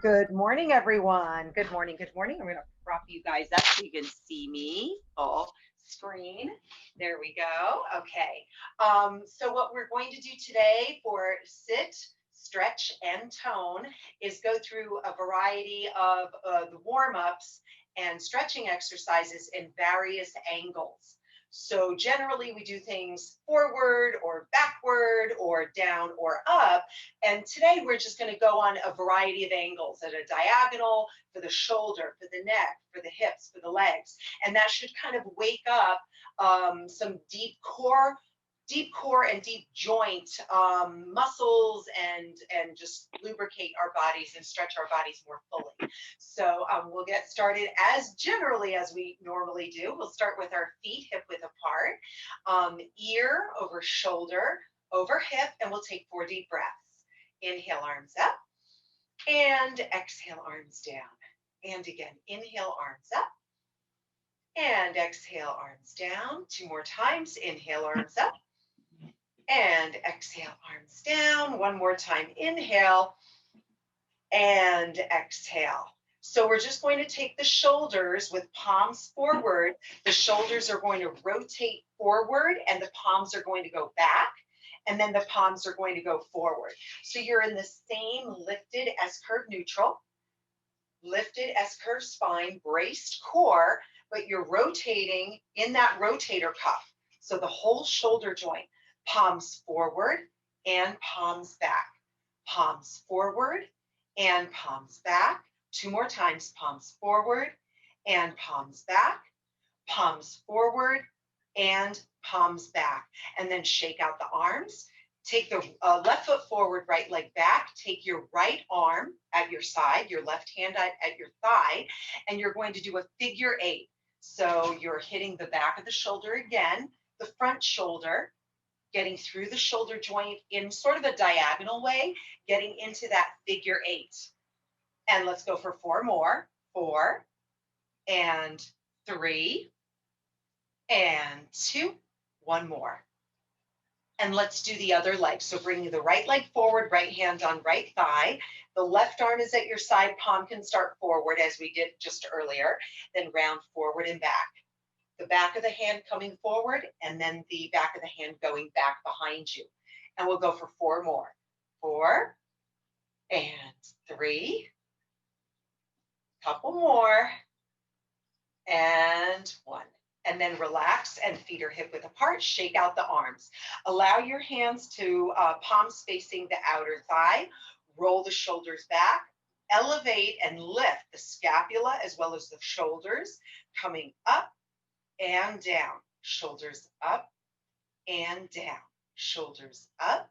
Good morning, everyone. Good morning. Good morning. I'm going to prop you guys up so you can see me full screen. There we go. Okay. So what we're going to do today for sit, stretch, and tone is go through a variety of the warm-ups and stretching exercises in various angles. So generally we do things forward or backward or down or up. And today we're just going to go on a variety of angles at a diagonal for the shoulder, for the neck, for the hips, for the legs. And that should kind of wake up some deep core and deep joint muscles and just lubricate our bodies and stretch our bodies more fully. So we'll get started as generally as we normally do. We'll start with our feet hip width apart, ear over shoulder, over hip, and we'll take 4 deep breaths. Inhale, arms up, and exhale, arms down. And again, inhale, arms up, and exhale, arms down. 2 more times. Inhale, arms up, and exhale, arms down. 1 more time. Inhale, and exhale. So we're just going to take the shoulders with palms forward. The shoulders are going to rotate forward, and the palms are going to go back. And then the palms are going to go forward. So you're in the same lifted S-curve neutral, lifted S-curve spine, braced core, but you're rotating in that rotator cuff. So the whole shoulder joint, palms forward and palms back, palms forward and palms back. 2 more times, palms forward and palms back, palms forward and palms back, and then shake out the arms. Take the left foot forward, right leg back. Take your right arm at your side, your left hand at your thigh, and you're going to do a figure 8. So you're hitting the back of the shoulder again, the front shoulder, getting through the shoulder joint in sort of a diagonal way, getting into that figure 8. And let's go for 4 more. 4 and 3 and 2, 1 more. And let's do the other leg. So bringing the right leg forward, right hand on right thigh. The left arm is at your side, palm can start forward as we did just earlier, then round forward and back. The back of the hand coming forward, and then the back of the hand going back behind you. And we'll go for 4 more. 4 and 3, couple more, and 1. And then relax and feet are hip width apart. Shake out the arms. Allow your hands to palms facing the outer thigh. Roll the shoulders back. Elevate and lift the scapula as well as the shoulders, coming up and down. Shoulders up and down. Shoulders up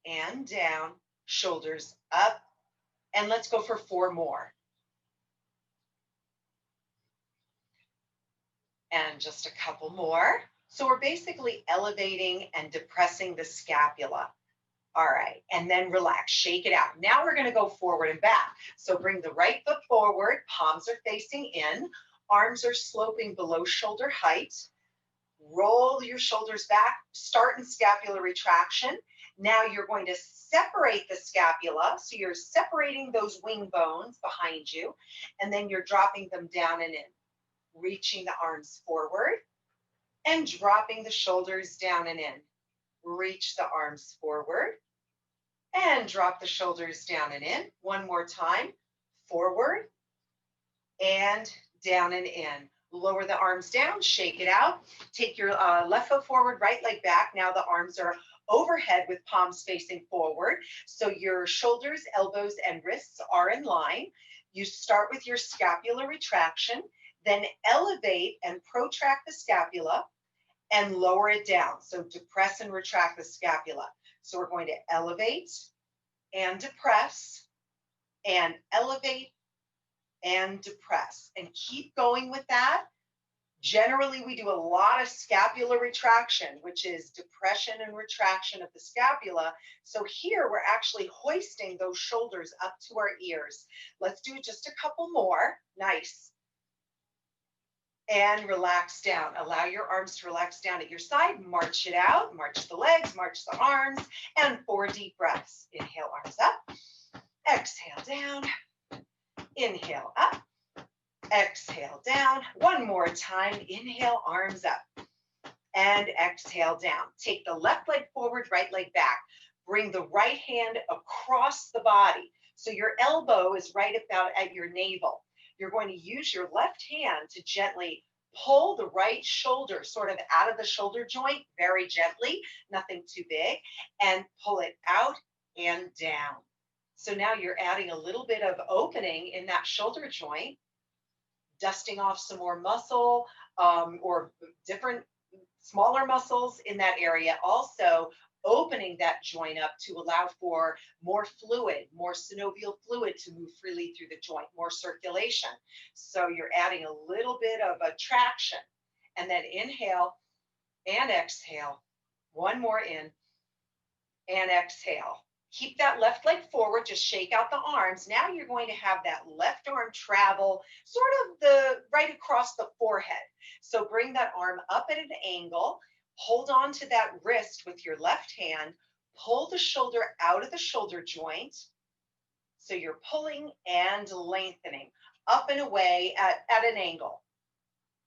and down. Shoulders up. And let's go for 4 more. And just a couple more. So we're basically elevating and depressing the scapula. All right, and then relax, shake it out. Now we're going to go forward and back. So bring the right foot forward, palms are facing in, arms are sloping below shoulder height. Roll your shoulders back, start in scapular retraction. Now you're going to separate the scapula. So you're separating those wing bones behind you, and then you're dropping them down and in. Reaching the arms forward and dropping the shoulders down and in. Reach the arms forward and drop the shoulders down and in. 1 more time. Forward and down and in. Lower the arms down, shake it out. Take your left foot forward, right leg back. Now the arms are overhead with palms facing forward. So your shoulders, elbows, and wrists are in line. You start with your scapular retraction. Then elevate and protract the scapula and lower it down. So depress and retract the scapula. So we're going to elevate and depress and elevate and depress. And keep going with that. Generally, we do a lot of scapular retraction, which is depression and retraction of the scapula. So here we're actually hoisting those shoulders up to our ears. Let's do just a couple more. Nice. And relax down. Allow your arms to relax down at your side. March it out. March the legs, march the arms, and 4 deep breaths. Inhale, arms up. exhale down, inhale up, exhale down. One more time, inhale, arms up, and exhale down. Take the left leg forward, right leg back. Bring the right hand across the body. So your elbow is right about at your navel. You're going to use your left hand to gently pull the right shoulder sort of out of the shoulder joint, very gently, nothing too big, and pull it out and down. So now you're adding a little bit of opening in that shoulder joint, dusting off some more muscle or different smaller muscles in that area, also opening that joint up to allow for more fluid, more synovial fluid to move freely through the joint, more circulation. So you're adding a little bit of a traction, and then inhale and exhale. One more in and exhale. Keep that left leg forward, just shake out the arms. Now you're going to have that left arm travel sort of the right across the forehead. So bring that arm up at an angle, hold on to that wrist with your left hand, pull the shoulder out of the shoulder joint. So you're pulling and lengthening up and away at an angle.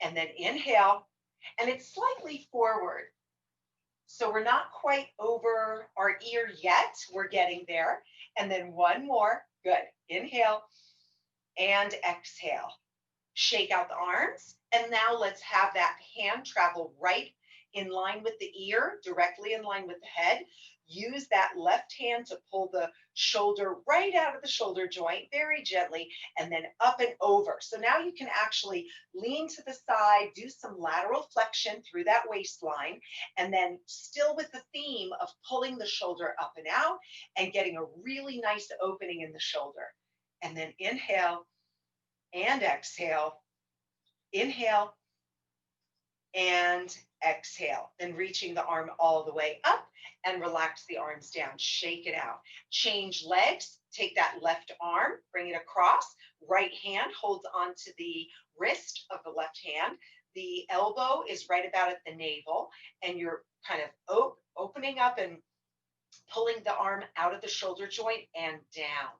And then inhale, and it's slightly forward. So we're not quite over our ear yet. We're getting there. And then one more. Good. Inhale and exhale. Shake out the arms. And now let's have that hand travel right in line with the ear, directly in line with the head. Use that left hand to pull the shoulder right out of the shoulder joint very gently, and then up and over. So now you can actually lean to the side, do some lateral flexion through that waistline, and then still with the theme of pulling the shoulder up and out and getting a really nice opening in the shoulder. And then inhale and exhale, inhale and exhale. Then reaching the arm all the way up and relax the arms down. Shake it out. Change legs. Take that left arm, bring it across. Right hand holds onto the wrist of the left hand. The elbow is right about at the navel, and you're kind of opening up and pulling the arm out of the shoulder joint and down.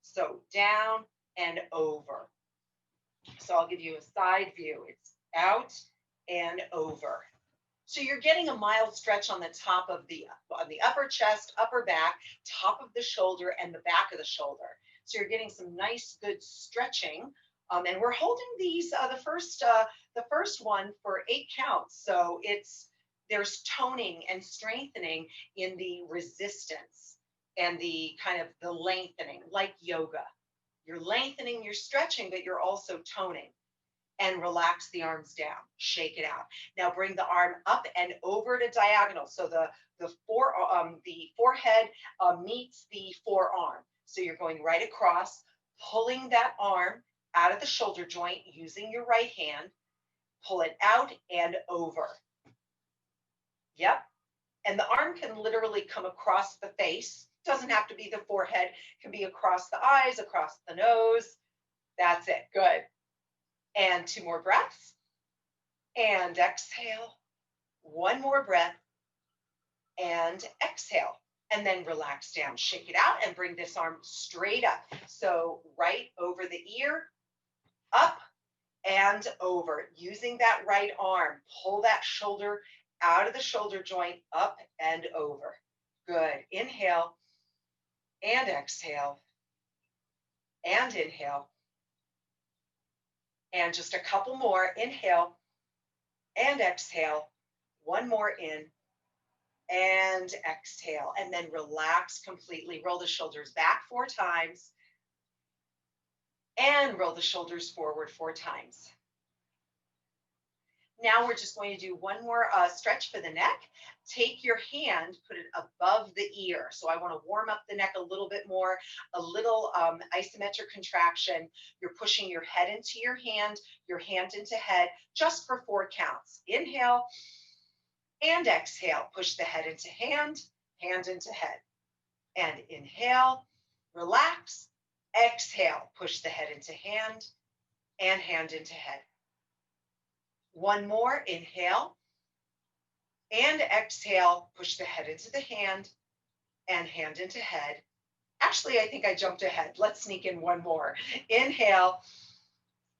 So down and over. So I'll give you a side view. It's out and over. So you're getting a mild stretch on the top of on the upper chest, upper back, top of the shoulder, and the back of the shoulder. So you're getting some nice, good stretching. And we're holding these the first one for 8 counts. So there's toning and strengthening in the resistance and the kind of the lengthening, like yoga. You're lengthening, you're stretching, but you're also toning. And relax the arms down. Shake it out. Now bring the arm up and over to diagonal. So the forehead meets the forearm. So you're going right across, pulling that arm out of the shoulder joint using your right hand. Pull it out and over. Yep. And the arm can literally come across the face. Doesn't have to be the forehead. It can be across the eyes, across the nose. That's it. Good. And 2 more breaths. And exhale. 1 more breath. And exhale. And then relax down. Shake it out and bring this arm straight up. So right over the ear, up and over. Using that right arm, pull that shoulder out of the shoulder joint, up and over. Good. Inhale and exhale. And inhale. And just a couple more. Inhale and exhale. 1 more in and exhale. And then relax completely. Roll the shoulders back 4 times. And roll the shoulders forward 4 times. Now we're just going to do 1 more stretch for the neck. Take your hand, put it above the ear. So I want to warm up the neck a little bit more, a little isometric contraction. You're pushing your head into your hand into head, just for 4 counts. Inhale and exhale. Push the head into hand into head. And inhale, relax. Exhale, push the head into hand and hand into head. 1 more. Inhale and exhale. Push the head into the hand and hand into head. Actually, I think I jumped ahead. Let's sneak in one more. Inhale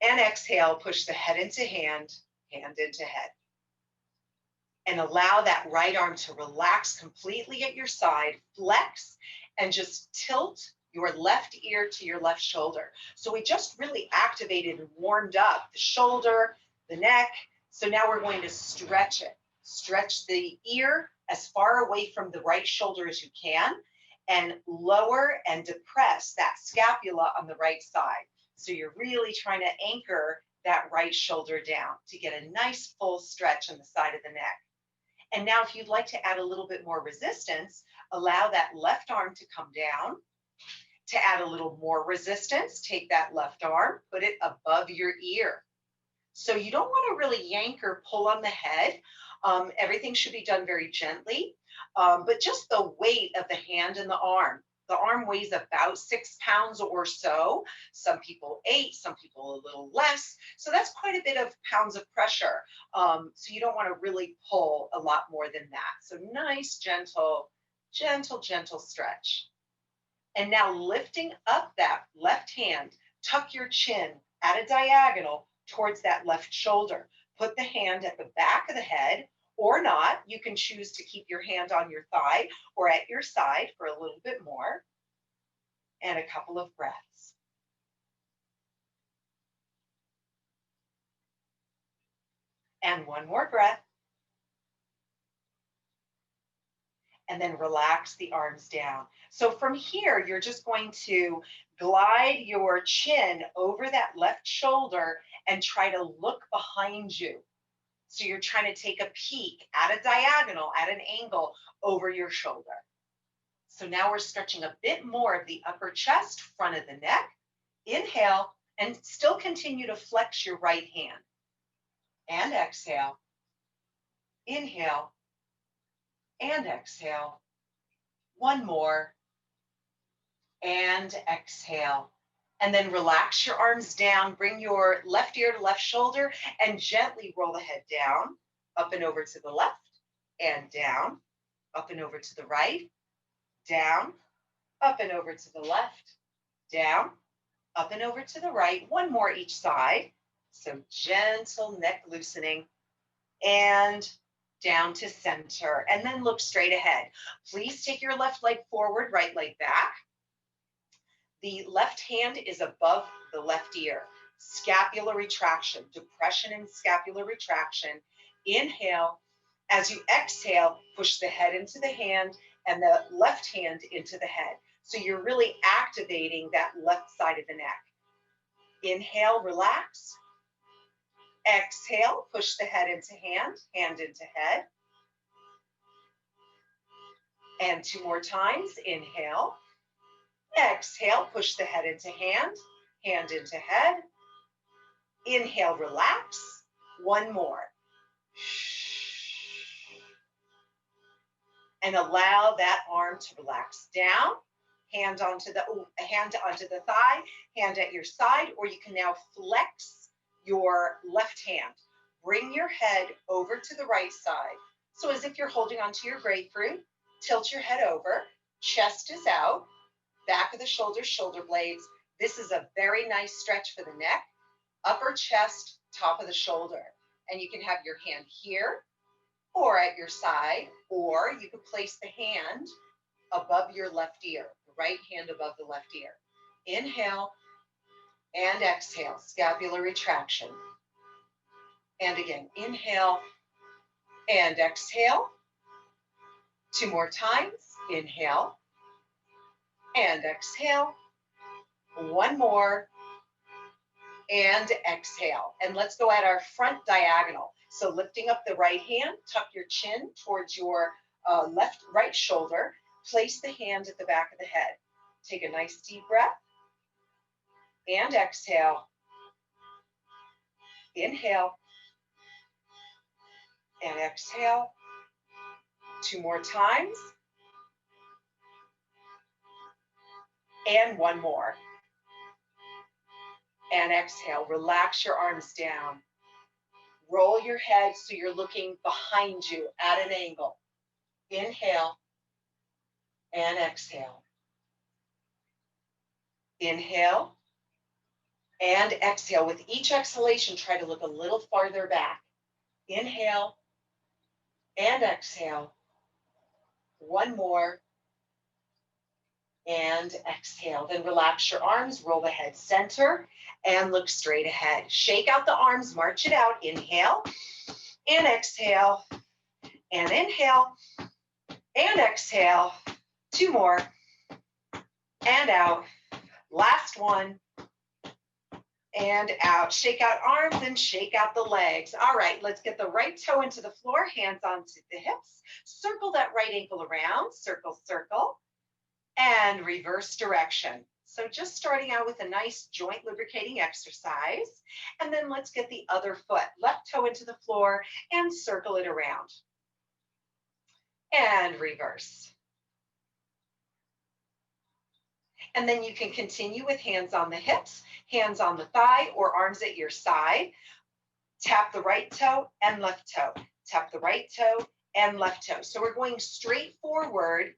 and exhale, push the head into hand, hand into head. And allow that right arm to relax completely at your side, flex, and just tilt your left ear to your left shoulder. So we just really activated and warmed up the shoulder, the neck. So now we're going to stretch it. Stretch the ear as far away from the right shoulder as you can, and lower and depress that scapula on the right side. So you're really trying to anchor that right shoulder down to get a nice full stretch on the side of the neck. And now if you'd like to add a little bit more resistance, allow that left arm to come down. To add a little more resistance, take that left arm, put it above your ear. So you don't want to really yank or pull on the head. Everything should be done very gently, but just the weight of the hand and the arm. The arm weighs about 6 pounds or so. Some people 8, some people a little less. So that's quite a bit of pounds of pressure. So you don't want to really pull a lot more than that. So nice, gentle, gentle, gentle stretch. And now lifting up that left hand, tuck your chin at a diagonal towards that left shoulder. Put the hand at the back of the head, or not. You can choose to keep your hand on your thigh or at your side for a little bit more. And a couple of breaths. And one more breath. And then relax the arms down. So from here, you're just going to glide your chin over that left shoulder and try to look behind you. So you're trying to take a peek at a diagonal, at an angle over your shoulder. So now we're stretching a bit more of the upper chest, front of the neck. Inhale, and still continue to flex your right hand. And exhale. Inhale. And exhale. One more. And exhale. And then relax your arms down. Bring your left ear to left shoulder and gently roll the head down, up and over to the left, and down, up and over to the right, down, up and over to the left, down, up and over to the right. One more each side. So gentle neck loosening and down to center. And then look straight ahead. Please take your left leg forward, right leg back. The left hand is above the left ear. Scapular retraction, depression and scapular retraction. Inhale. As you exhale, push the head into the hand and the left hand into the head. So you're really activating that left side of the neck. Inhale, relax. Exhale, push the head into hand, hand into head. And 2 more times. Inhale. Exhale, push the head into hand, hand into head. Inhale, relax. One more. And allow that arm to relax down. Hand onto the thigh, hand at your side, or you can now flex your left hand. Bring your head over to the right side. So as if you're holding onto your grapefruit, tilt your head over, chest is out, back of the shoulders, shoulder blades. This is a very nice stretch for the neck, upper chest, top of the shoulder. And you can have your hand here or at your side, or you could place the hand above your left ear, the right hand above the left ear. Inhale and exhale, scapular retraction. And again, inhale and exhale. 2 more times. Inhale and exhale. One more and exhale. And let's go at our front diagonal. So lifting up the right hand, tuck your chin towards your right shoulder. Place the hand at the back of the head. Take a nice deep breath and exhale. Inhale and exhale. 2 more times. And one more. And exhale. Relax your arms down. Roll your head so you're looking behind you at an angle. Inhale and exhale. Inhale and exhale. With each exhalation, try to look a little farther back. Inhale and exhale. One more. And exhale. Then relax your arms, roll the head center, and look straight ahead. Shake out the arms, march it out. Inhale and exhale, and inhale and exhale. Two more, and out. Last one, and out. Shake out arms and shake out the legs. All right, let's get the right toe into the floor, hands onto the hips. Circle that right ankle around, circle, circle. And reverse direction. So just starting out with a nice joint lubricating exercise. And then let's get the other foot, left toe into the floor and circle it around. And reverse. And then you can continue with hands on the hips, hands on the thigh, or arms at your side. Tap the right toe and left toe. Tap the right toe and left toe. So we're going straight forward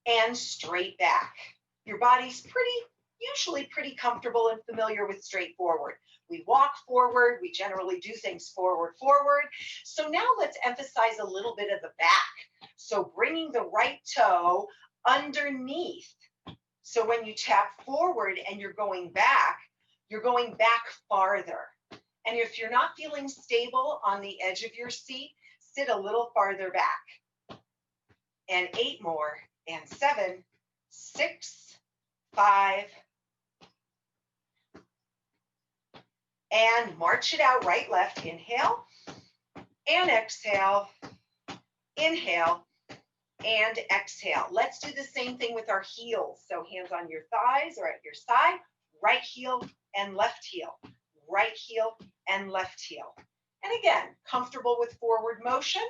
and straight back. Your body's usually pretty comfortable and familiar with straight forward. We walk forward, we generally do things forward. So now let's emphasize a little bit of the back. So bringing the right toe underneath. So when you tap forward and you're going back farther. And if you're not feeling stable on the edge of your seat, sit a little farther back. And 8 more. And 7, 6, 5, and march it out, right, left, inhale, and exhale, inhale, and exhale. Let's do the same thing with our heels. So hands on your thighs or at your side, right heel and left heel, right heel and left heel. And again, comfortable with forward motion.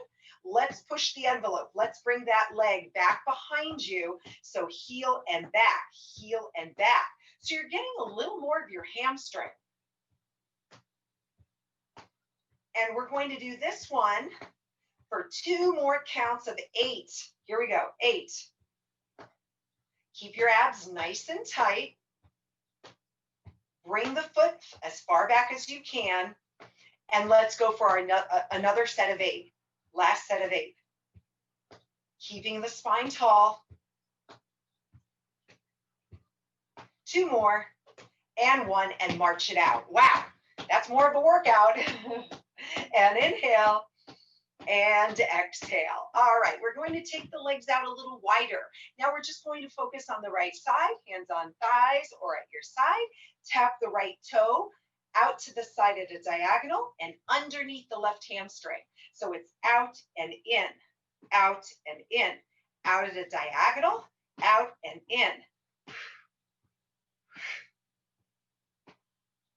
Let's push the envelope. Let's bring that leg back behind you. So heel and back, heel and back. So you're getting a little more of your hamstring. And we're going to do this one for 2 more counts of 8. Here we go, 8. Keep your abs nice and tight. Bring the foot as far back as you can. And let's go for another set of 8. Last set of 8. Keeping the spine tall. 2 more, and 1, and march it out. Wow, that's more of a workout. And inhale, and exhale. All right, we're going to take the legs out a little wider. Now we're just going to focus on the right side, hands on thighs or at your side. Tap the right toe out to the side at a diagonal and underneath the left hamstring. So it's out and in, out and in, out at a diagonal, out and in.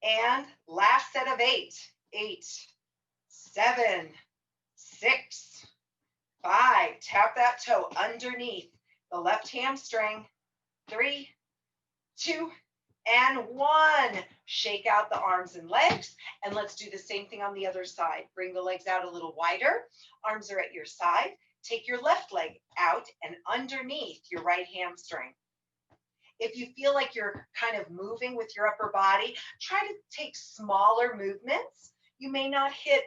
And last set of 8. 8, 7, 6, 5. Tap that toe underneath the left hamstring. 3, 2, and 1. Shake out the arms and legs. And let's do the same thing on the other side. Bring the legs out a little wider. Arms are at your side. Take your left leg out and underneath your right hamstring. If you feel like you're kind of moving with your upper body, try to take smaller movements. You may not hit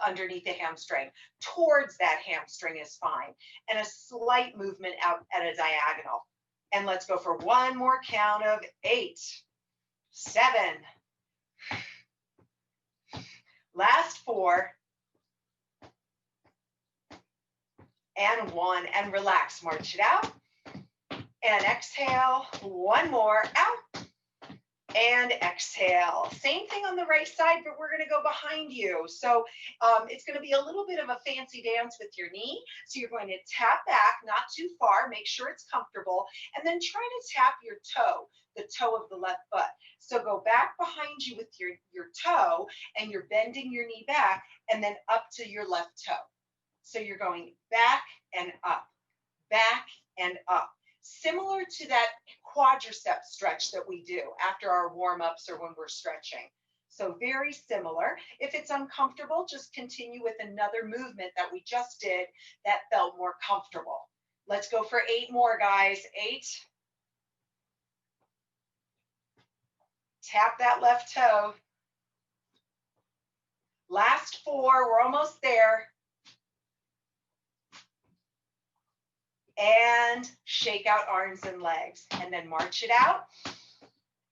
underneath the hamstring. Towards that hamstring is fine. And a slight movement out at a diagonal. And let's go for 1 more count of 8, 7, last 4, and 1, and relax. March it out, and exhale. 1 more, out, and exhale. Same thing on the right side, but we're going to go behind you. So it's going to be a little bit of a fancy dance with your knee. So you're going to tap back, not too far, make sure it's comfortable, and then try to tap your toe, the toe of the left foot. So go back behind you with your toe, and you're bending your knee back, and then up to your left toe. So you're going back and up, similar to that quadricep stretch that we do after our warm-ups or when we're stretching. So very similar. If it's uncomfortable, just continue with another movement that we just did that felt more comfortable. Let's go for 8 more, guys. 8, Tap that left toe. Last 4, we're almost there. And shake out arms and legs. And then march it out.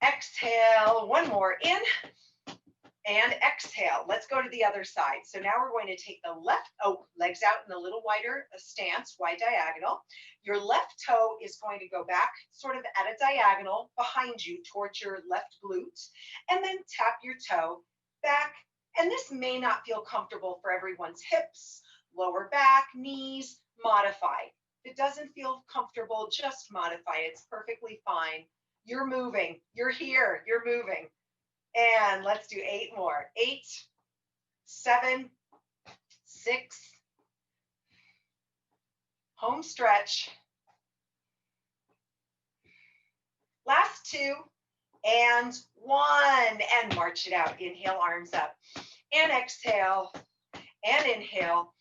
Exhale, one more in. And exhale. Let's go to the other side. So now we're going to take the left, legs out in a little wider stance, wide diagonal. Your left toe is going to go back sort of at a diagonal behind you towards your left glute. And then tap your toe back. And this may not feel comfortable for everyone's hips, lower back, knees. Modify. If it doesn't feel comfortable, just modify. It's perfectly fine. You're moving. You're here. You're moving. And let's do 8 more. 8, 7, 6. Home stretch. Last 2 and 1. And march it out. Inhale, arms up. And exhale. And inhale.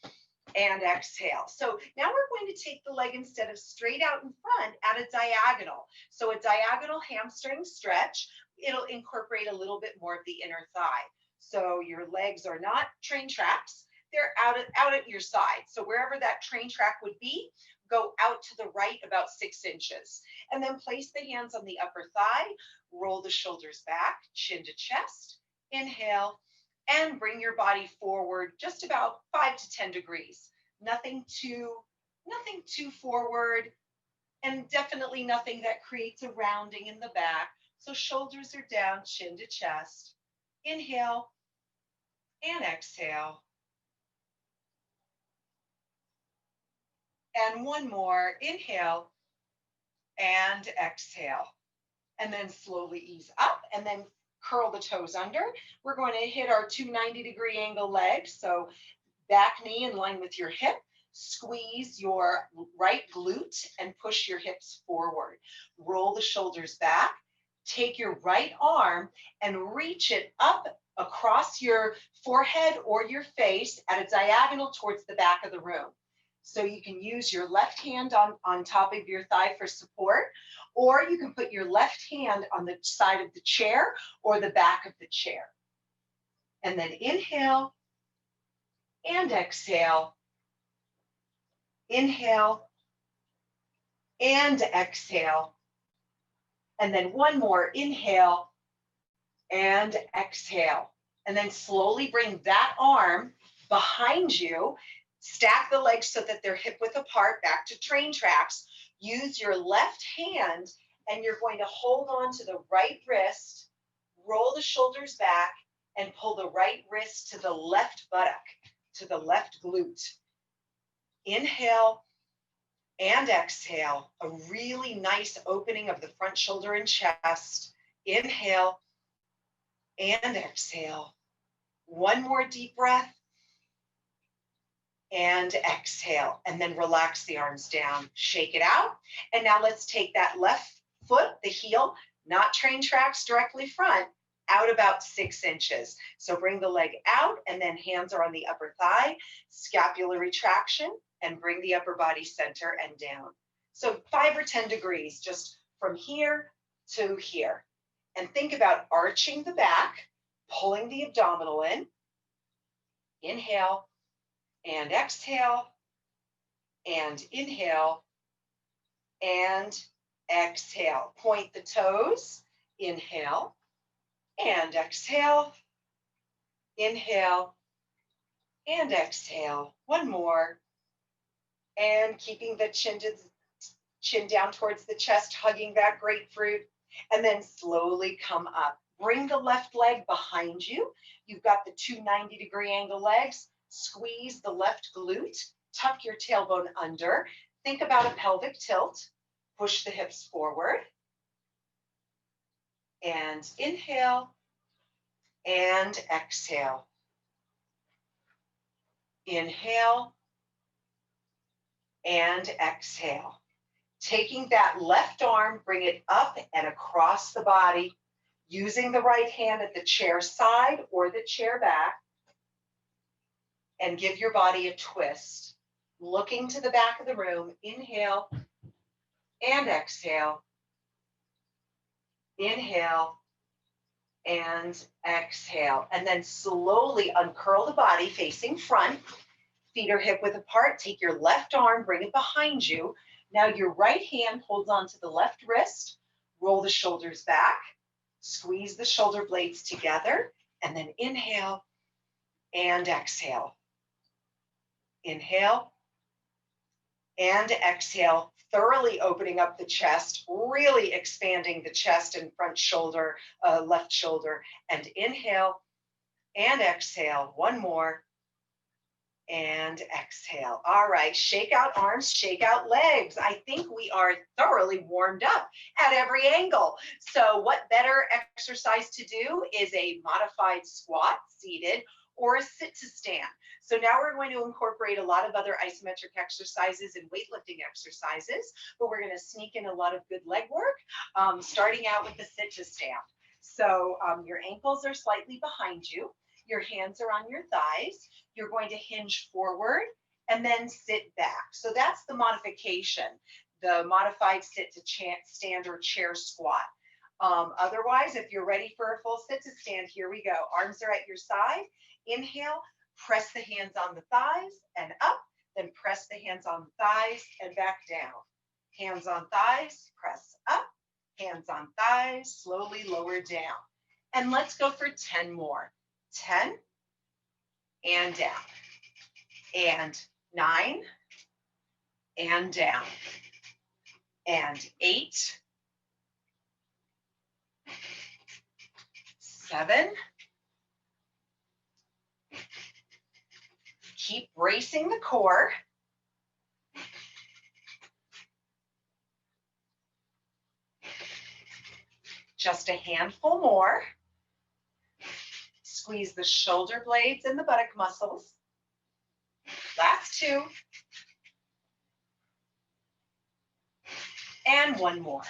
And exhale. So now we're going to take the leg instead of straight out in front at a diagonal. So a diagonal hamstring stretch. It'll incorporate a little bit more of the inner thigh. So your legs are not train tracks. They're out at your side. So wherever that train track would be, go out to the right about 6 inches. And then place the hands on the upper thigh. Roll the shoulders back, chin to chest. Inhale. And bring your body forward just about 5 to 10 degrees. Nothing too forward, and definitely nothing that creates a rounding in the back. So shoulders are down, chin to chest. Inhale and exhale. And one more. Inhale and exhale. And then slowly ease up and then curl the toes under. We're going to hit our 2 90-degree angle legs. So back knee in line with your hip. Squeeze your right glute and push your hips forward. Roll the shoulders back. Take your right arm and reach it up across your forehead or your face at a diagonal towards the back of the room. So you can use your left hand on top of your thigh for support, or you can put your left hand on the side of the chair or the back of the chair. And then inhale and exhale. Inhale and exhale. And then one more. Inhale and exhale. And then slowly bring that arm behind you. Stack the legs so that they're hip width apart, back to train tracks. Use your left hand and you're going to hold on to the right wrist, roll the shoulders back, and pull the right wrist to the left buttock, to the left glute. Inhale and exhale. A really nice opening of the front shoulder and chest. Inhale and exhale. One more deep breath. And exhale, and then relax the arms down, shake it out. And now let's take that left foot, the heel, not train tracks directly front, out about 6 inches. So bring the leg out, and then hands are on the upper thigh, scapular retraction, and bring the upper body center and down. So 5 or 10 degrees, just from here to here. And think about arching the back, pulling the abdominal in. Inhale. And exhale, and inhale, and exhale. Point the toes, inhale, and exhale, inhale, and exhale. One more, and keeping the chin down towards the chest, hugging that grapefruit, and then slowly come up. Bring the left leg behind you. You've got the 2 90-degree angle legs. Squeeze the left glute, tuck your tailbone under. Think about a pelvic tilt. Push the hips forward. And inhale and exhale. Inhale and exhale. Taking that left arm, bring it up and across the body, using the right hand at the chair side or the chair back. And give your body a twist. Looking to the back of the room, inhale and exhale. Inhale and exhale. And then slowly uncurl the body facing front. Feet are hip width apart. Take your left arm, bring it behind you. Now your right hand holds onto the left wrist. Roll the shoulders back. Squeeze the shoulder blades together. And then inhale and exhale. Inhale and exhale, thoroughly opening up the chest, really expanding the chest and front shoulder, left shoulder. And inhale and exhale. One more. And exhale. All right, shake out arms, shake out legs. I think we are thoroughly warmed up at every angle. So what better exercise to do is a modified squat, seated, or a sit to stand. So now we're going to incorporate a lot of other isometric exercises and weightlifting exercises, but we're going to sneak in a lot of good leg work, starting out with the sit to stand. So your ankles are slightly behind you. Your hands are on your thighs. You're going to hinge forward and then sit back. So that's the modification, the modified sit to stand or chair squat. Otherwise, if you're ready for a full sit to stand, here we go. Arms are at your side. Inhale, press the hands on the thighs and up, then press the hands on the thighs and back down. Hands on thighs, press up, hands on thighs, slowly lower down. And let's go for 10 more. 10 and down, and 9 and down, and 8, 7. Keep bracing the core. 'Just a handful more. Squeeze the shoulder blades and the buttock muscles. Last 2. And 1 more.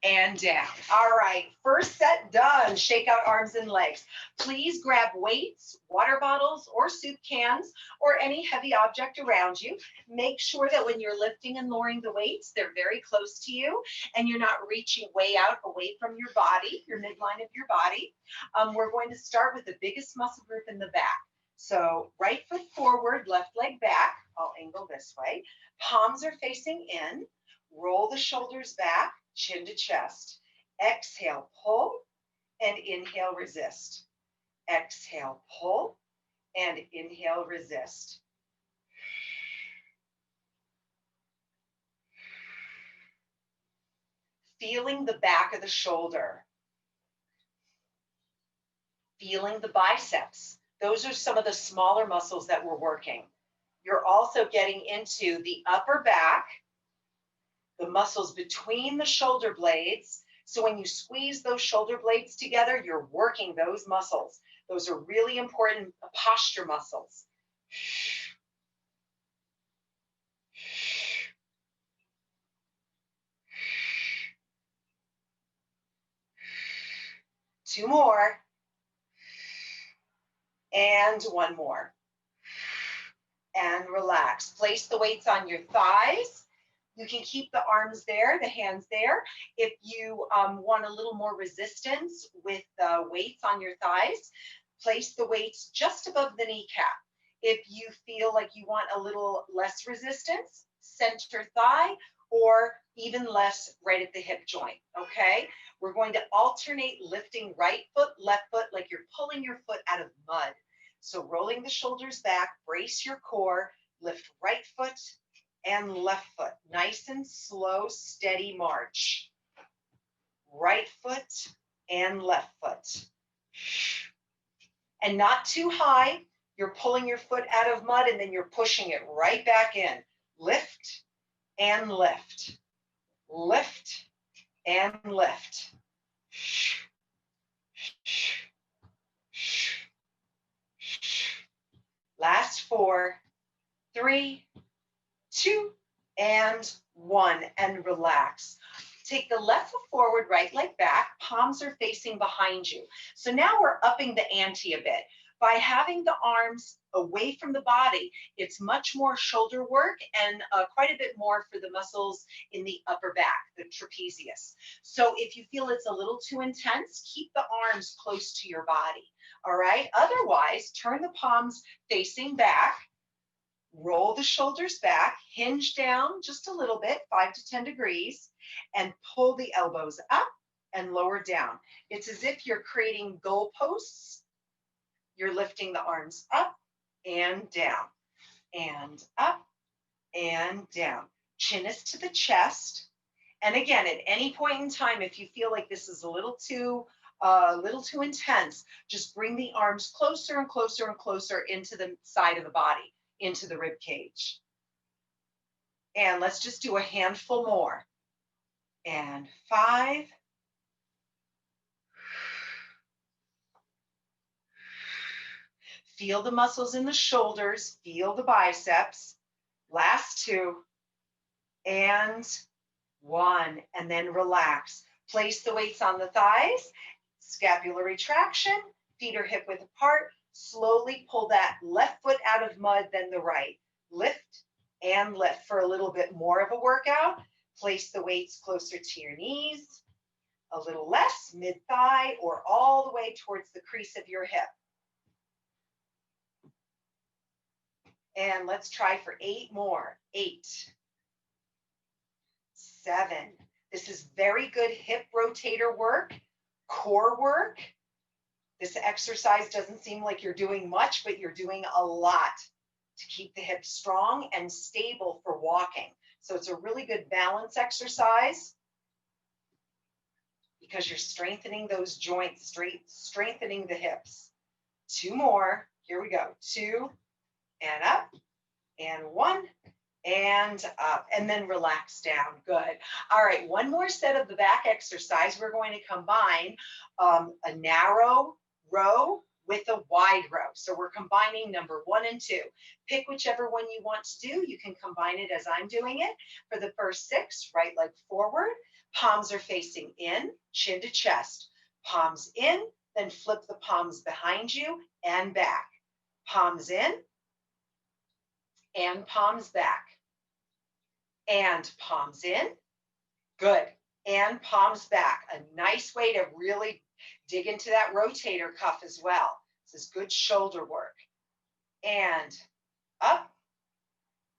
And down. All right, first set done. Shake out arms and legs. Please grab weights, water bottles, or soup cans, or any heavy object around you. Make sure that when you're lifting and lowering the weights, they're very close to you and you're not reaching way out away from your body, your midline of your body. We're going to start with the biggest muscle group in the back. So right foot forward, left leg back. I'll angle this way. Palms are facing in. Roll the shoulders back, chin to chest. Exhale, pull, and inhale, resist. Exhale, pull, and inhale, resist. Feeling the back of the shoulder. Feeling the biceps. Those are some of the smaller muscles that we're working. You're also getting into the upper back, the muscles between the shoulder blades. So when you squeeze those shoulder blades together, you're working those muscles. Those are really important posture muscles. 2 more. And 1 more. And relax. Place the weights on your thighs. You can keep the arms there, the hands there. If you want a little more resistance with the weights on your thighs, place the weights just above the kneecap. If you feel like you want a little less resistance, center thigh, or even less right at the hip joint, okay? We're going to alternate lifting right foot, left foot, like you're pulling your foot out of mud. So rolling the shoulders back, brace your core, lift right foot and left foot. Nice and slow, steady march. Right foot and left foot. And not too high. You're pulling your foot out of mud and then you're pushing it right back in. Lift and lift. Lift and lift. Last 4, 3, 2, and 1, and relax. Take the left foot forward, right leg back, palms are facing behind you. So now we're upping the ante a bit. By having the arms away from the body, it's much more shoulder work and quite a bit more for the muscles in the upper back, the trapezius. So if you feel it's a little too intense, keep the arms close to your body. All right. Otherwise, turn the palms facing back, roll the shoulders back, hinge down just a little bit, 5 to 10 degrees, and pull the elbows up and lower down. It's as if you're creating goalposts. You're lifting the arms up and down, and up and down. Chin is to the chest. And again, at any point in time, if you feel like this is a little too intense, just bring the arms closer and closer and closer into the side of the body, into the rib cage. And let's just do a handful more. And 5. Feel the muscles in the shoulders, feel the biceps. Last 2. And 1. And then relax. Place the weights on the thighs, scapular retraction, feet are hip width apart. Slowly pull that left foot out of mud, then the right. Lift and lift for a little bit more of a workout. Place the weights closer to your knees, a little less, mid-thigh, or all the way towards the crease of your hip. And let's try for 8 more. 8, 7. This is very good hip rotator work, core work. This exercise doesn't seem like you're doing much, but you're doing a lot to keep the hips strong and stable for walking. So it's a really good balance exercise because you're strengthening those joints, strengthening the hips. 2 more. Here we go. 2 and up, and 1 and up, and then relax down. Good. All right, 1 more set of the back exercise. We're going to combine a narrow row with a wide row. So we're combining number 1 and 2. Pick whichever one you want to do. You can combine it as I'm doing it. For the first 6, right leg forward, palms are facing in, chin to chest. Palms in, then flip the palms behind you and back. Palms in, and palms back. And palms in. Good. And palms back. A nice way to really dig into that rotator cuff as well. This is good shoulder work. And up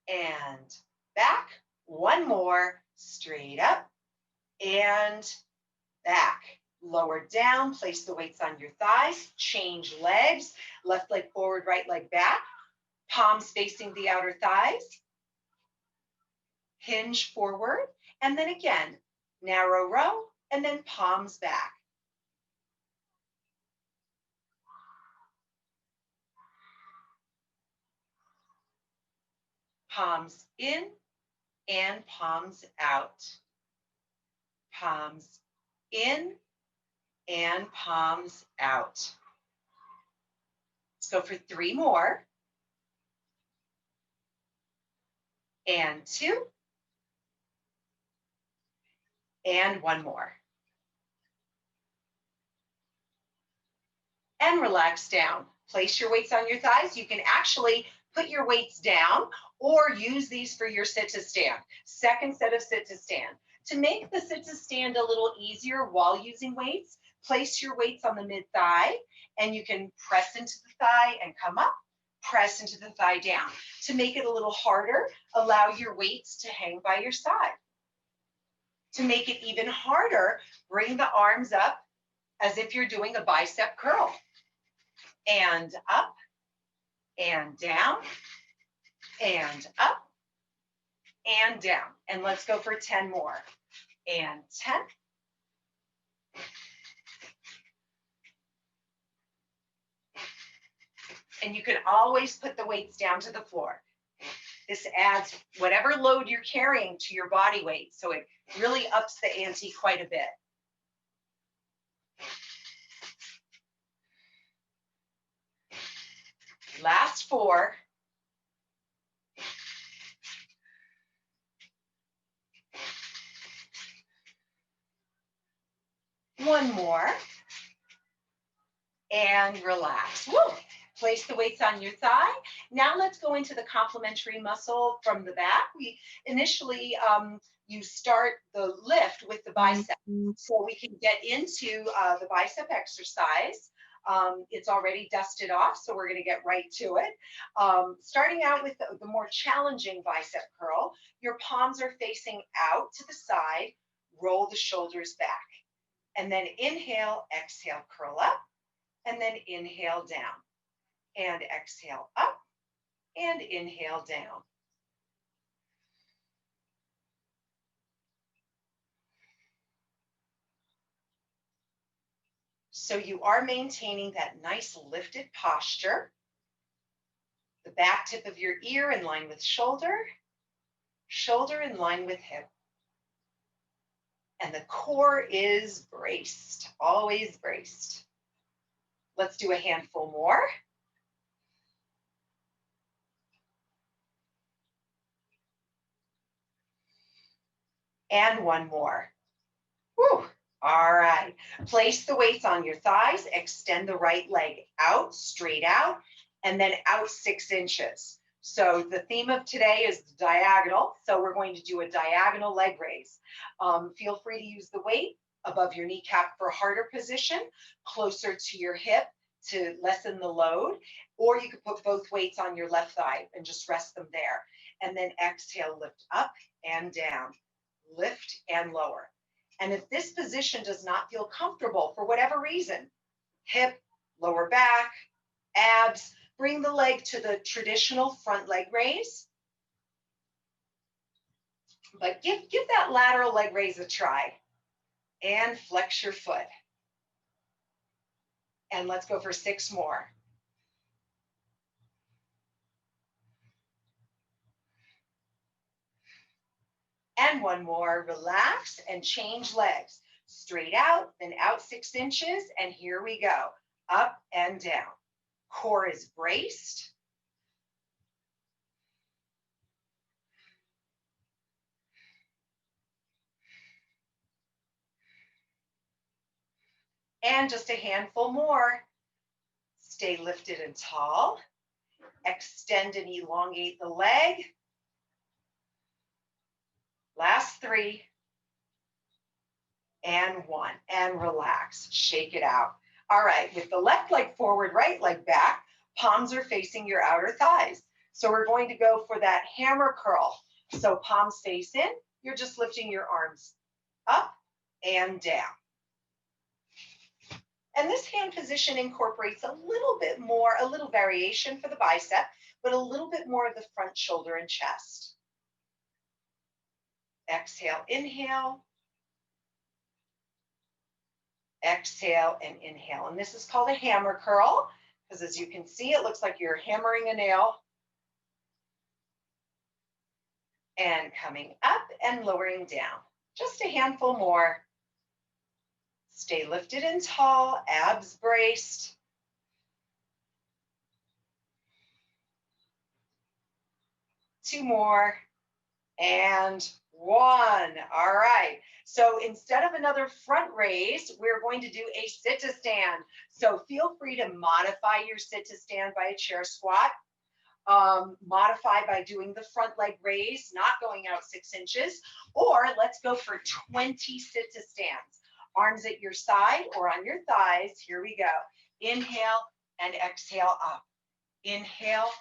and back. 1 more. Straight up and back. Lower down. Place the weights on your thighs. Change legs. Left leg forward, right leg back. Palms facing the outer thighs. Hinge forward. And then again, narrow row, and then palms back. Palms in and palms out. Palms in and palms out. Let's go for 3 more. And 2. And 1 more. And relax down. Place your weights on your thighs. You can actually put your weights down or use these for your sit to stand. Second set of sit to stand. To make the sit to stand a little easier while using weights, place your weights on the mid thigh and you can press into the thigh and come up, press into the thigh down. To make it a little harder, allow your weights to hang by your side. To make it even harder, bring the arms up as if you're doing a bicep curl. And up, and down, and up, and down. And let's go for 10 more. And 10. And you can always put the weights down to the floor. This adds whatever load you're carrying to your body weight. So it really ups the ante quite a bit. Last 4. One more. And relax. Woo! Place the weights on your thigh. Now let's go into the complementary muscle from the back. We initially, you start the lift with the bicep. So we can get into the bicep exercise. It's already dusted off, so we're going to get right to it. Starting out with the more challenging bicep curl, your palms are facing out to the side, roll the shoulders back. And then inhale, exhale, curl up, and then inhale down. And exhale up, and inhale down. So you are maintaining that nice lifted posture. The back tip of your ear in line with shoulder, shoulder in line with hip. And the core is braced, always braced. Let's do a handful more. And one more. Whew. All right. Place the weights on your thighs. Extend the right leg out, straight out, and then out 6 inches. So the theme of today is diagonal. So we're going to do a diagonal leg raise. Feel free to use the weight above your kneecap for a harder position, closer to your hip to lessen the load, or you could put both weights on your left thigh and just rest them there. And then exhale, lift up and down, lift and lower. And if this position does not feel comfortable for whatever reason, hip, lower back, abs, bring the leg to the traditional front leg raise. But give that lateral leg raise a try. And flex your foot. And let's go for 6 more. And one more. Relax and change legs. Straight out, then out 6 inches. And here we go. Up and down. Core is braced. And just a handful more. Stay lifted and tall. Extend and elongate the leg. Last 3. And 1. And relax. Shake it out. All right. With the left leg forward, right leg back, palms are facing your outer thighs. So we're going to go for that hammer curl. So palms face in. You're just lifting your arms up and down. And this hand position incorporates a little bit more, a little variation for the bicep, but a little bit more of the front shoulder and chest. Exhale, inhale. Exhale and inhale. And this is called a hammer curl because as you can see, it looks like you're hammering a nail. And coming up and lowering down. Just a handful more. Stay lifted and tall, abs braced. Two more. And 1. All right. So instead of another front raise, we're going to do a sit to stand. So feel free to modify your sit to stand by a chair squat. Modify by doing the front leg raise, not going out 6 inches. Or let's go for 20 sit to stands. Arms at your side or on your thighs. Here we go. Inhale and exhale up. Inhale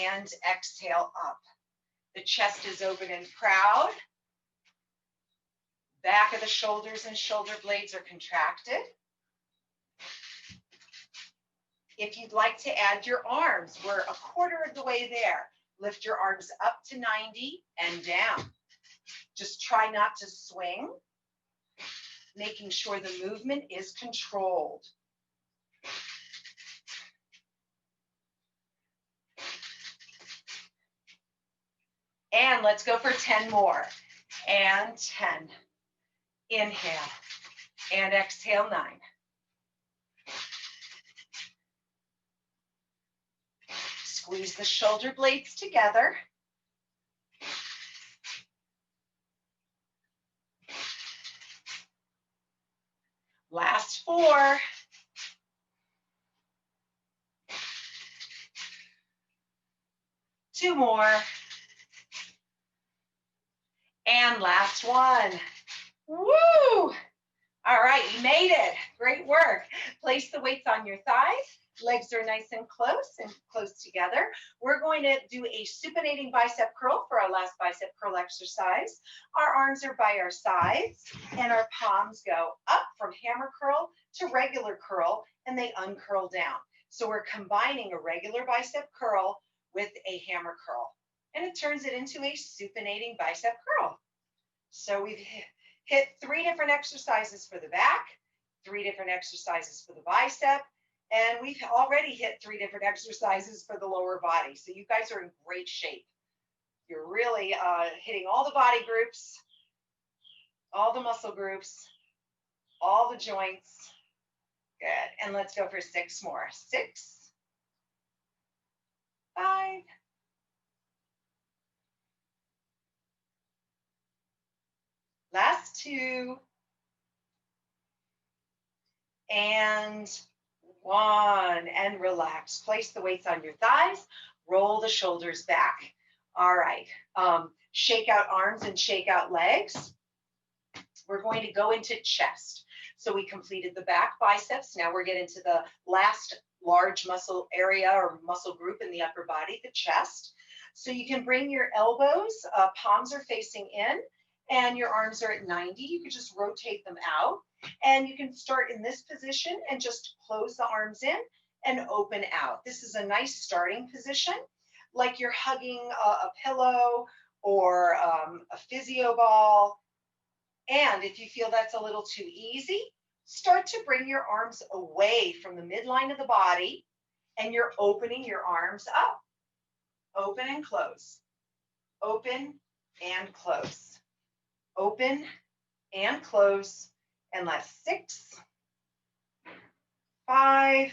and exhale up. The chest is open and proud. Back of the shoulders and shoulder blades are contracted. If you'd like to add your arms, we're a quarter of the way there. Lift your arms up to 90 and down. Just try not to swing, making sure the movement is controlled. And let's go for 10 more. And 10. Inhale and exhale 9. Squeeze the shoulder blades together. Last 4. 2 more. And last one. Woo! All right, you made it. Great work. Place the weights on your thighs. Legs are nice and close together. We're going to do a supinating bicep curl for our last bicep curl exercise. Our arms are by our sides and our palms go up from hammer curl to regular curl and they uncurl down. So we're combining a regular bicep curl with a hammer curl and it turns it into a supinating bicep curl. So we've hit 3 different exercises for the back, 3 different exercises for the bicep, and we've already hit 3 different exercises for the lower body. So you guys are in great shape. You're really hitting all the body groups, all the muscle groups, all the joints. Good. And let's go for 6 more. 6, 5, last 2, and 1, and relax. Place the weights on your thighs, roll the shoulders back. All right, shake out arms and shake out legs. We're going to go into chest. So we completed the back biceps. Now we're getting to the last large muscle area or muscle group in the upper body, the chest. So you can bring your elbows, palms are facing in, and your arms are at 90. You can just rotate them out. And you can start in this position and just close the arms in and open out. This is a nice starting position, like you're hugging a pillow or a physio ball. And if you feel that's a little too easy, start to bring your arms away from the midline of the body and you're opening your arms up. Open and close. Open and close. Open and close. And last 6, 5.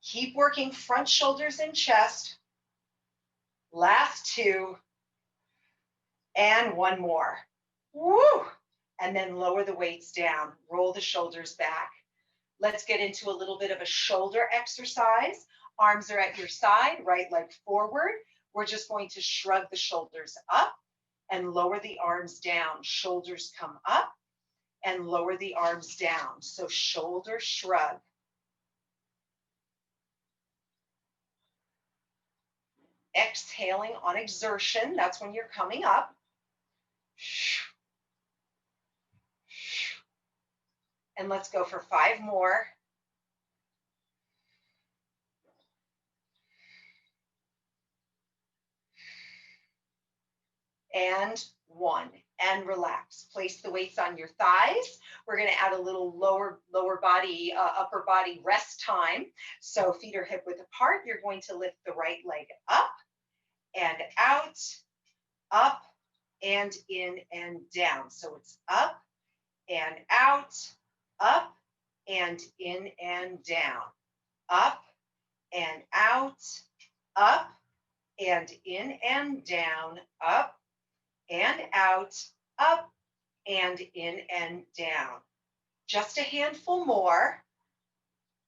Keep working front shoulders and chest. Last 2. And 1 more. Woo! And then lower the weights down. Roll the shoulders back. Let's get into a little bit of a shoulder exercise. Arms are at your side, right leg forward. We're just going to shrug the shoulders up and lower the arms down. Shoulders come up and lower the arms down. So shoulder shrug. Exhaling on exertion. That's when you're coming up. And let's go for 5 more. And 1. And relax. Place the weights on your thighs. We're going to add a little lower body, upper body rest time. So feet are hip width apart. You're going to lift the right leg up and out, up and in and down. So it's up and out, up and in and down, up and out, up and in and down, up and out, up and in and down. Just a handful more.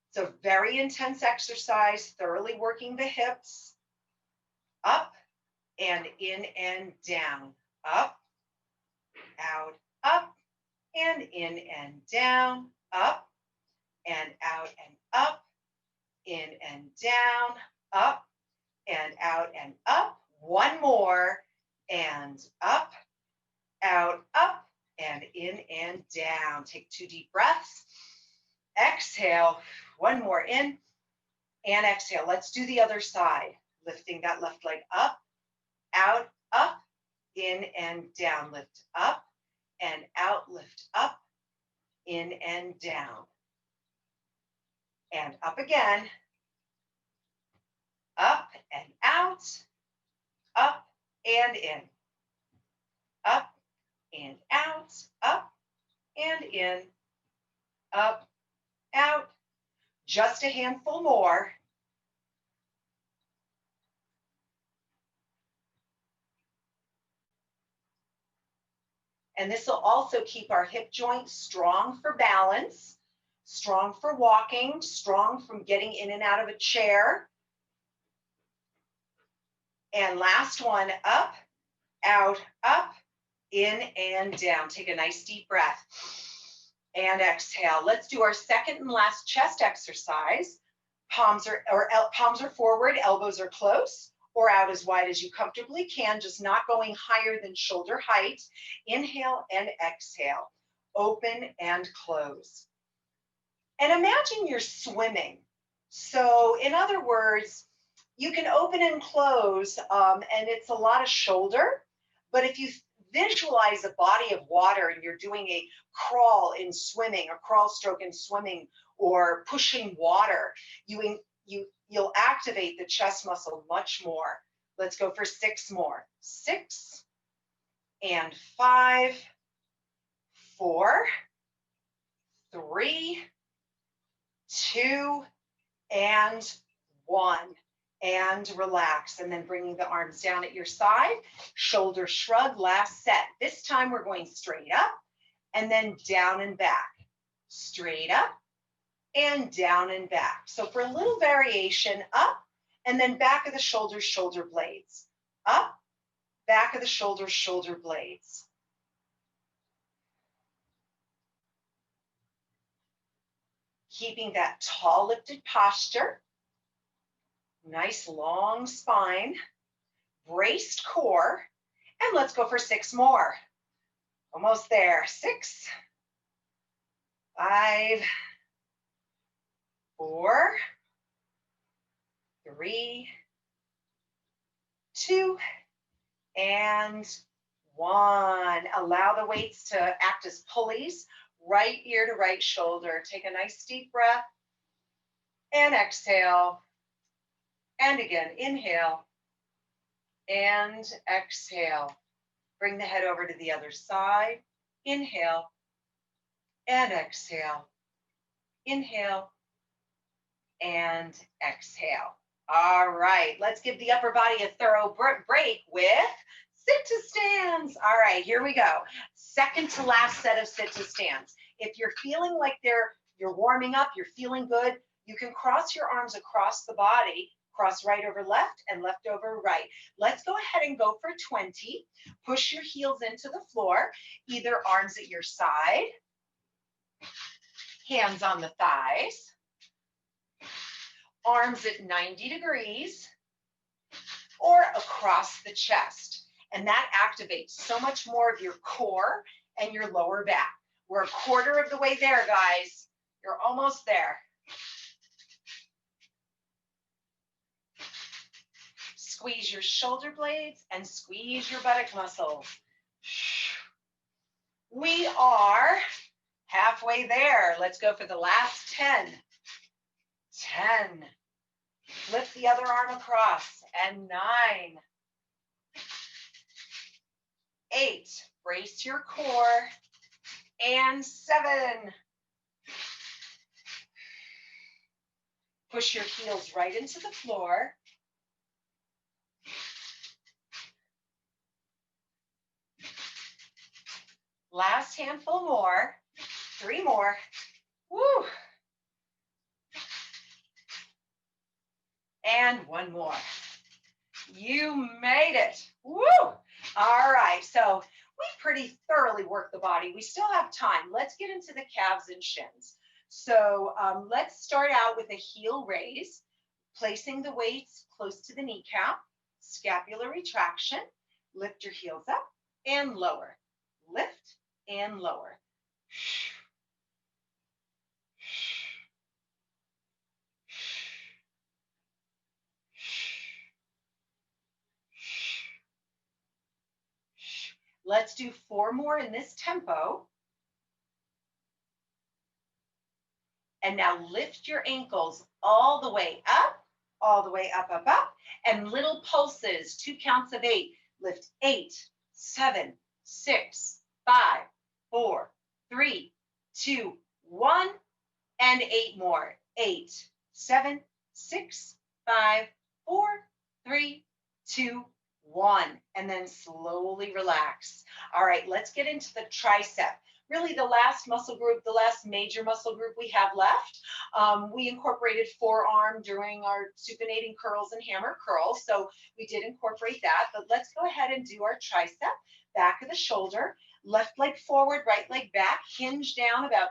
It's a very intense exercise, thoroughly working the hips. Up and in and down, up, out, up and in and down, up and out and up, in and down, up and out and up. 1 more. And up, out, up, and in and down. Take 2 deep breaths. Exhale. 1 more in and exhale. Let's do the other side. Lifting that left leg up, out, up, in and down. Lift up and out, lift up, in and down. And up again. Up and out, up and in, up and out, up and in, up, out. Just a handful more. And this will also keep our hip joints strong for balance, strong for walking, strong from getting in and out of a chair. And last one, up, out, up, in and down. Take a nice deep breath and exhale. Let's do our second and last chest exercise. Palms are forward, elbows are close or out as wide as you comfortably can, just not going higher than shoulder height. Inhale and exhale. Open and close. And imagine you're swimming. So in other words, you can open and close, and it's a lot of shoulder. But if you visualize a body of water and you're doing a crawl in swimming, a crawl stroke in swimming, or pushing water, you'll activate the chest muscle much more. Let's go for 6 more. 6 and 5, 4, 3, 2, and 1. And relax. And then bringing the arms down at your side, shoulder shrug, last set. This time we're going straight up and then down and back. Straight up and down and back. So for a little variation, up and then back of the shoulders, shoulder blades. Up, back of the shoulders, shoulder blades. Keeping that tall lifted posture. Nice long spine, braced core, and let's go for 6 more. Almost there. 6, 5, 4, 3, 2, and 1. Allow the weights to act as pulleys, right ear to right shoulder. Take a nice deep breath and exhale. And again, inhale and exhale. Bring the head over to the other side. Inhale and exhale. Inhale and exhale. All right, let's give the upper body a thorough break with sit to stands. All right, here we go. Second to last set of sit to stands. If you're feeling like you're warming up, you're feeling good, you can cross your arms across the body. Cross right over left and left over right. Let's go ahead and go for 20. Push your heels into the floor, either arms at your side, hands on the thighs, arms at 90 degrees, or across the chest. And that activates so much more of your core and your lower back. We're a quarter of the way there, guys. You're almost there. Squeeze your shoulder blades and squeeze your buttock muscles. We are halfway there. Let's go for the last 10. 10. Flip the other arm across. And 9. 8. Brace your core. And 7. Push your heels right into the floor. Last handful more. 3 more. Woo. And 1 more. You made it. Woo. All right. So we pretty thoroughly worked the body. We still have time. Let's get into the calves and shins. So let's start out with a heel raise, placing the weights close to the kneecap, scapular retraction. Lift your heels up and lower. Lift and lower. Let's do 4 more in this tempo. And now lift your ankles all the way up, up, and little pulses, 2 counts of 8. Lift 8, 7, 6, 5, 4, 3, 2, 1, and 8 more. 8, 7, 6, 5, 4, 3, 2, 1. And then slowly relax. All right, let's get into the tricep. really the last muscle group, the last major muscle group we have left. We incorporated forearm during our supinating curls and hammer curls, so we did incorporate that, but let's go ahead and do our tricep, back of the shoulder, left leg forward, right leg back, hinge down about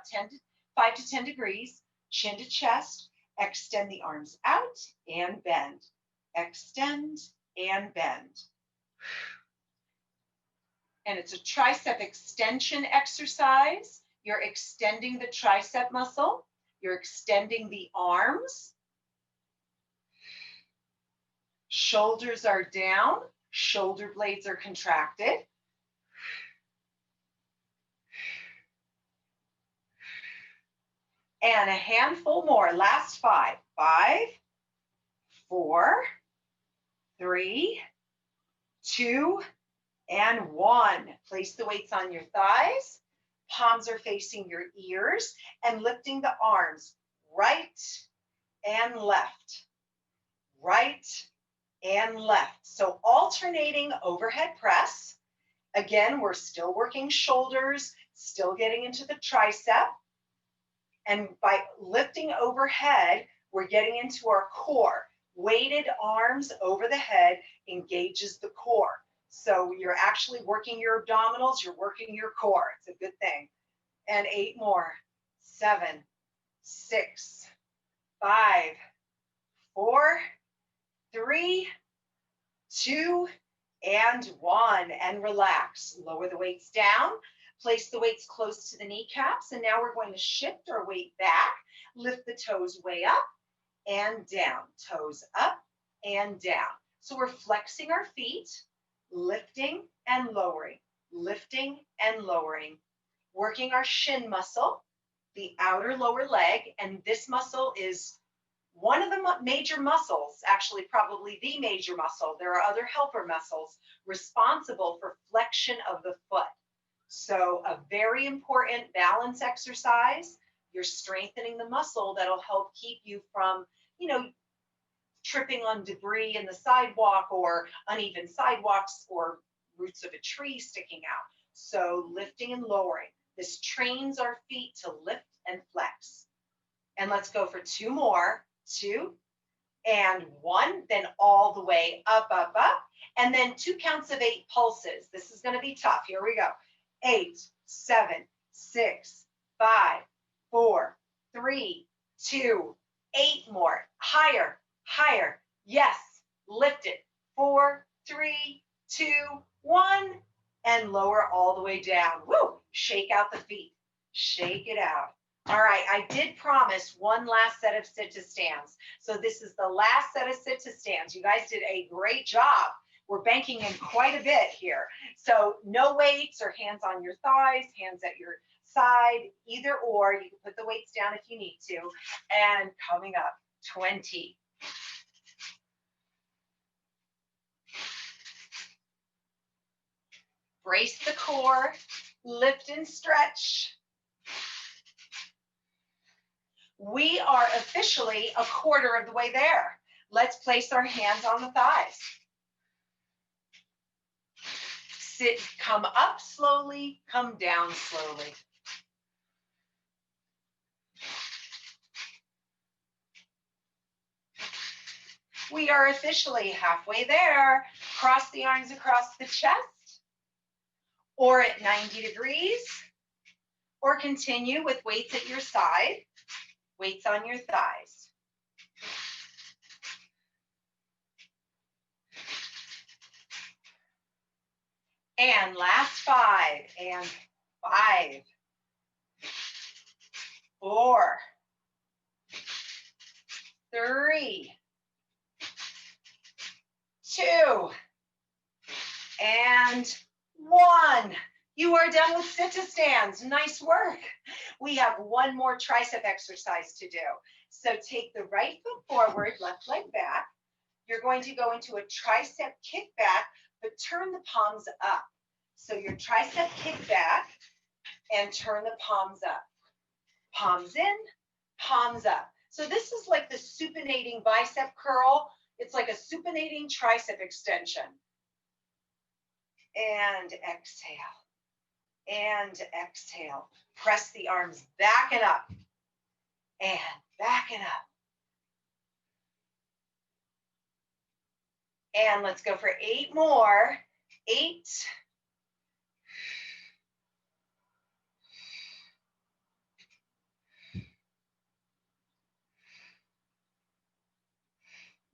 5 to 10 degrees, chin to chest, extend the arms out and bend, extend and bend. And it's a tricep extension exercise. You're extending the tricep muscle. You're extending the arms. Shoulders are down. Shoulder blades are contracted. And a handful more. Last 5. 5, 4, 3, 2, and 1. Place the weights on your thighs. Palms are facing your ears and lifting the arms right and left. Right and left. So alternating overhead press. Again, we're still working shoulders, still getting into the tricep. And by lifting overhead, we're getting into our core. Weighted arms over the head engages the core. So you're actually working your abdominals, you're working your core. It's a good thing. And 8 more. 7, 6, 5, 4, 3, 2, and 1. And relax. Lower the weights down. Place the weights close to the kneecaps. And now we're going to shift our weight back. Lift the toes way up and down. Toes up and down. So we're flexing our feet, lifting and lowering, lifting and lowering. Working our shin muscle, the outer lower leg. And this muscle is one of the major muscles, actually probably the major muscle. There are other helper muscles responsible for flexion of the foot. So a very important balance exercise. You're strengthening the muscle that'll help keep you from, tripping on debris in the sidewalk or uneven sidewalks or roots of a tree sticking out. So lifting and lowering. This trains our feet to lift and flex. And let's go for 2 more. 2 and 1, then all the way up, up, up. And then 2 counts of 8 pulses. This is going to be tough. Here we go. 8, 7, 6, 5, 4, 3, 2, 8 more. Higher, higher. Yes, lift it. 4, 3, 2, 1, and lower all the way down. Woo! Shake out the feet. Shake it out. All right, I did promise one last set of sit-to-stands. So this is the last set of sit-to-stands. You guys did a great job. We're banking in quite a bit here. So no weights or hands on your thighs, hands at your side, either or. You can put the weights down if you need to. And coming up, 20. Brace the core, lift and stretch. We are officially a quarter of the way there. Let's place our hands on the thighs. Sit, come up slowly, come down slowly. We are officially halfway there. Cross the arms across the chest, or at 90 degrees, or continue with weights at your side, weights on your thighs. And last 5, and 5, 4, 3, 2, and 1. You are done with sit-to-stands. Nice work. We have one more tricep exercise to do. So take the right foot forward, left leg back. You're going to go into a tricep kickback, but turn the palms up. So your tricep kickback and turn the palms up. Palms in, palms up. So this is like the supinating bicep curl. It's like a supinating tricep extension. And exhale. And exhale. Press the arms back and up. And back and up. And let's go for 8 more. 8.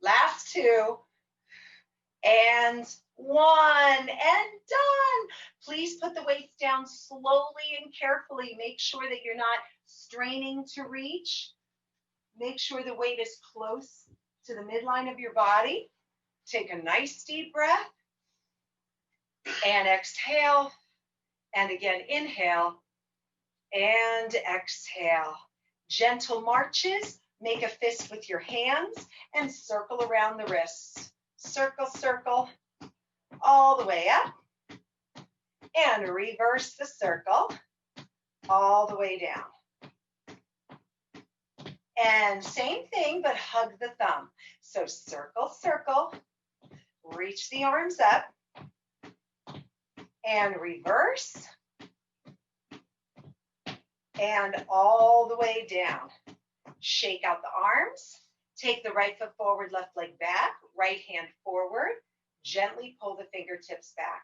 Last 2. And 1. And done. Please put the weights down slowly and carefully. Make sure that you're not straining to reach. Make sure the weight is close to the midline of your body. Take a nice deep breath. And exhale. And again, inhale. And exhale. Gentle marches. Make a fist with your hands and circle around the wrists. Circle, circle, all the way up. And reverse the circle all the way down. And same thing, but hug the thumb. So circle, circle, reach the arms up, and reverse, and all the way down. Shake out the arms. Take the right foot forward, left leg back, right hand forward. Gently pull the fingertips back.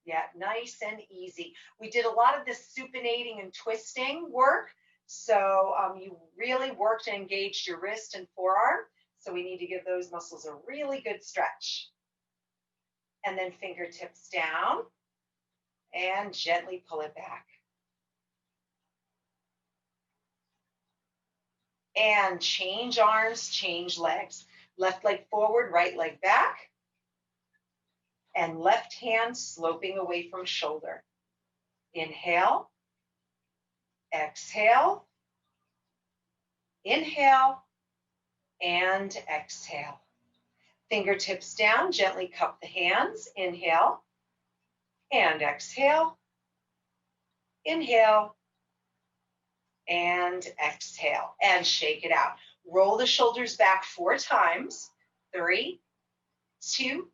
Yeah, nice and easy. We did a lot of this supinating and twisting work. So you really worked and engaged your wrist and forearm. So we need to give those muscles a really good stretch. And then fingertips down and gently pull it back. And change arms, change legs. Left leg forward, right leg back. And left hand sloping away from shoulder. Inhale. Exhale. Inhale. And exhale. Fingertips down, gently cup the hands. Inhale. And exhale. Inhale. And exhale, and shake it out. Roll the shoulders back 4 times. 3, 2,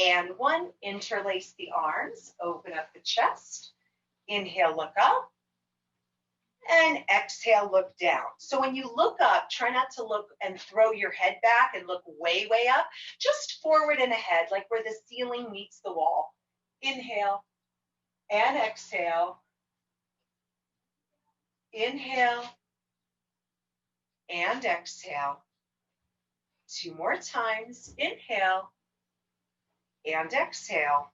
and 1. Interlace the arms. Open up the chest. Inhale, look up. And exhale, look down. So when you look up, try not to look and throw your head back and look way, way up. Just forward and ahead, like where the ceiling meets the wall. Inhale and exhale. Inhale and exhale. 2 more times. Inhale and exhale.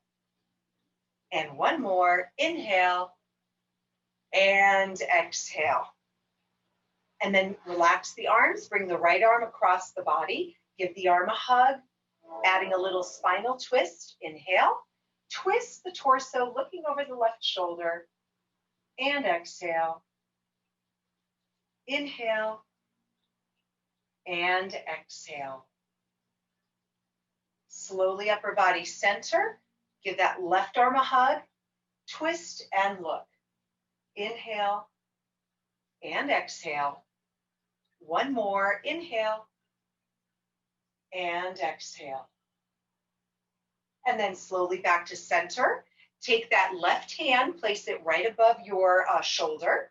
And 1 more. Inhale and exhale. And then relax the arms. Bring the right arm across the body. Give the arm a hug, adding a little spinal twist. Inhale. Twist the torso, looking over the left shoulder. And exhale. Inhale and exhale. Slowly upper body center. Give that left arm a hug. Twist and look. Inhale and exhale. 1 more. Inhale and exhale. And then slowly back to center. Take that left hand, place it right above your shoulder.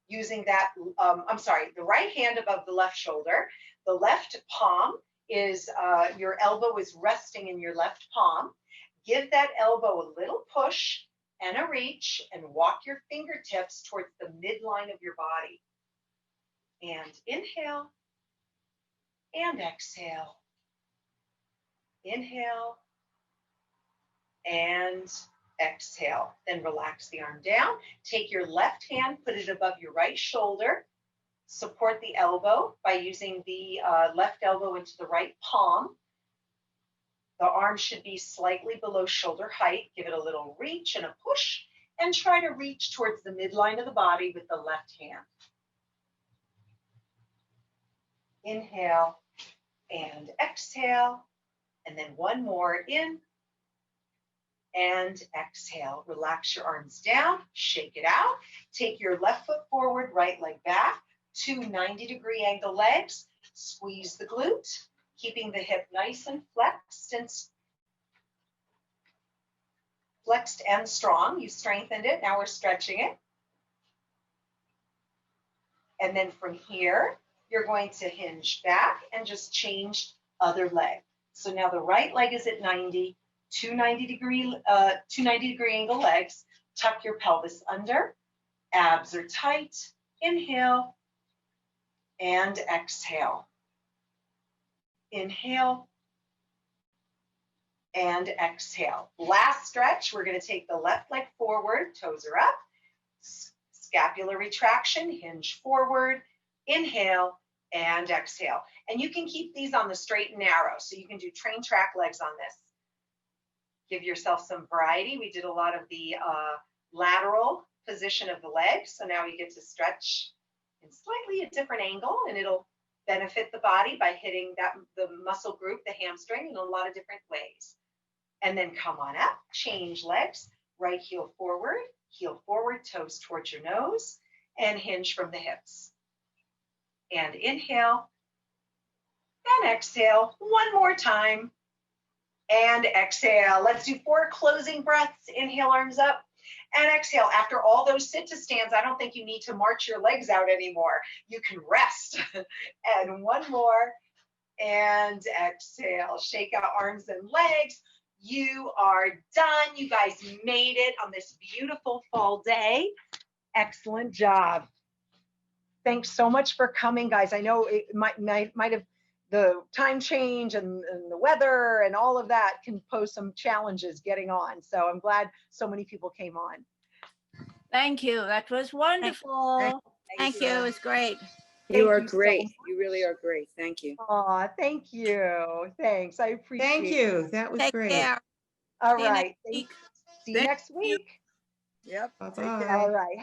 Using that, the right hand above the left shoulder. The left palm is, your elbow is resting in your left palm. Give that elbow a little push and a reach and walk your fingertips towards the midline of your body. And inhale and exhale. Inhale and exhale. Then relax the arm down. Take your left hand, put it above your right shoulder. Support the elbow by using the left elbow into the right palm. The arm should be slightly below shoulder height. Give it a little reach and a push, and try to reach towards the midline of the body with the left hand. Inhale and exhale. And then 1 more. In and exhale. Relax your arms down, shake it out. Take your left foot forward, right leg back. 2 90-degree angle legs. Squeeze the glute, keeping the hip nice and flexed. And flexed and strong. You strengthened it. Now we're stretching it. And then from here, you're going to hinge back and just change other leg. So now the right leg is at 90, two 90-degree angle legs. Tuck your pelvis under. Abs are tight. Inhale and exhale. Inhale and exhale. Last stretch, we're going to take the left leg forward, toes are up. Scapular retraction, hinge forward, inhale and exhale. And you can keep these on the straight and narrow, so you can do train track legs on this. Give yourself some variety. We did a lot of the lateral position of the legs, so now we get to stretch in slightly a different angle, and it'll benefit the body by hitting the muscle group, the hamstring, in a lot of different ways. And then come on up, change legs, right heel forward, toes towards your nose, and hinge from the hips. And inhale, and exhale, one more time, and exhale. Let's do 4 closing breaths. Inhale, arms up, and exhale. After all those sit-to-stands, I don't think you need to march your legs out anymore. You can rest. And one more, and exhale. Shake out arms and legs. You are done. You guys made it on this beautiful fall day. Excellent job. Thanks so much for coming, guys. I know it might have the time change and the weather and all of that can pose some challenges getting on. So I'm glad so many people came on. Thank you. That was wonderful. Thank you. It was great. You are so great. much. You really are great. Thank you. Aw, thank you. Thanks. I appreciate it. Thank you. That was Take great. care. All See you right. next week. See you next Thank you. week. Yep. Bye-bye. All right.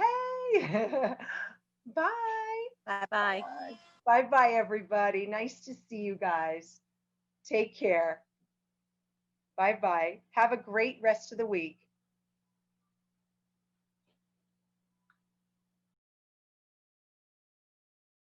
Hey. Bye. Bye-bye. Bye-bye, everybody. Nice to see you guys. Take care. Bye-bye. Have a great rest of the week.